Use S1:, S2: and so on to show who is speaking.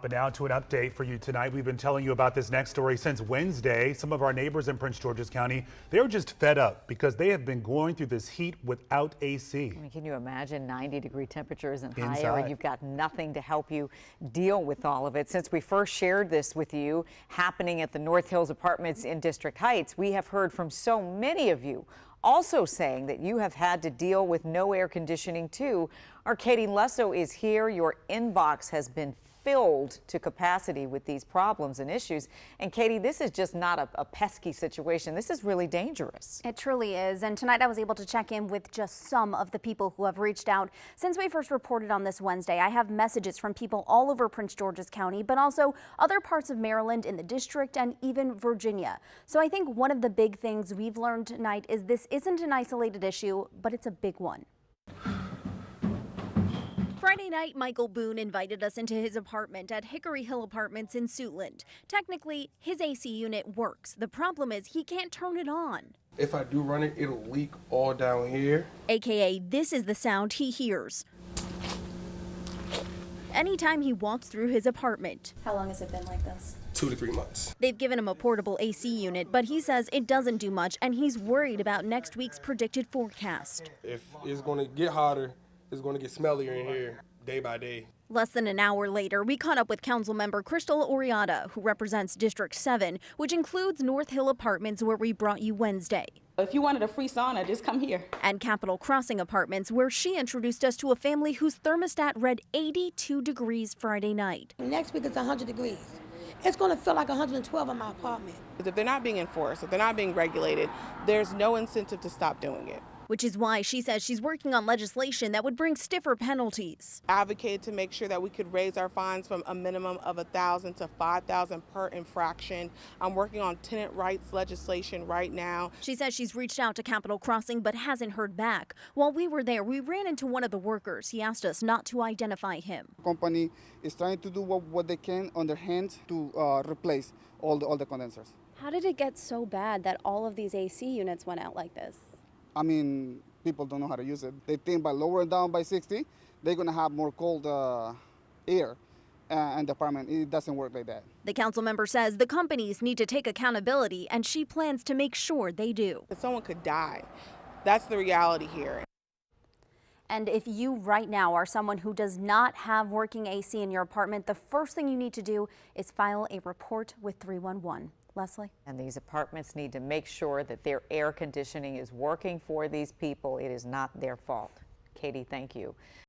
S1: But now to an update for you tonight. We've been telling you about this next story since Wednesday. Some of our neighbors in Prince George's County, they're just fed up because they have been going through this heat without AC.
S2: I mean, can you imagine 90-degree temperatures and higher,
S1: Inside.
S2: and you've got nothing to help you deal with all of it? Since we first shared this with you, happening at the North Hills Apartments in District Heights, we have heard from so many of you also saying that you have had to deal with no air conditioning too. Our Katie Lesso is here. Your inbox has been filled to capacity with these problems and issues. And Katie, this is just not a pesky situation. This is really dangerous.
S3: It truly is. And tonight I was able to check in with just some of the people who have reached out since we first reported on this Wednesday. I have messages from people all over Prince George's County, but also other parts of Maryland, in the district, and even Virginia. So I think one of the big things we've learned tonight is this isn't an isolated issue, but it's a big one. Friday night, Michael Boone invited us into his apartment at Hickory Hill Apartments in Suitland. Technically, his AC unit works. The problem is he can't turn it on.
S4: If I do run it, it'll leak all down here.
S3: AKA, this is the sound he hears anytime he walks through his apartment. How long has it been like this?
S4: 2 to 3 months.
S3: They've given him a portable AC unit, but he says it doesn't do much, and he's worried about next week's predicted forecast.
S4: If it's going to get hotter, it's going to get smellier in here day by day.
S3: Less than an hour later, we caught up with Councilmember Crystal Oriata, who represents District 7, which includes North Hill Apartments, where we brought you Wednesday.
S5: If you wanted a free sauna, just come here.
S3: And Capitol Crossing Apartments, where she introduced us to a family whose thermostat read 82 degrees Friday night.
S6: Next week it's 100 degrees. It's going to feel like 112 in my apartment.
S7: If they're not being enforced, if they're not being regulated, there's no incentive to stop doing it.
S3: Which is why she says she's working on legislation that would bring stiffer penalties.
S7: Advocated to make sure that we could raise our fines from a minimum of $1,000 to $5,000 per infraction. I'm working on tenant rights legislation right now.
S3: She says she's reached out to Capitol Crossing but hasn't heard back. While we were there, we ran into one of the workers. He asked us not to identify him.
S8: The company is trying to do what they can on their hands to replace all the condensers.
S9: How did it get so bad that all of these AC units went out like this?
S8: I mean, people don't know how to use it. They think by lowering down by 60, they're going to have more cold air in the apartment. It doesn't work like that.
S3: The council member says the companies need to take accountability, and she plans to make sure they do.
S7: Someone could die. That's the reality here.
S3: And if you right now are someone who does not have working AC in your apartment, the first thing you need to do is file a report with 311. Leslie?
S2: And these apartments need to make sure that their air conditioning is working for these people. It is not their fault. Katie, thank you.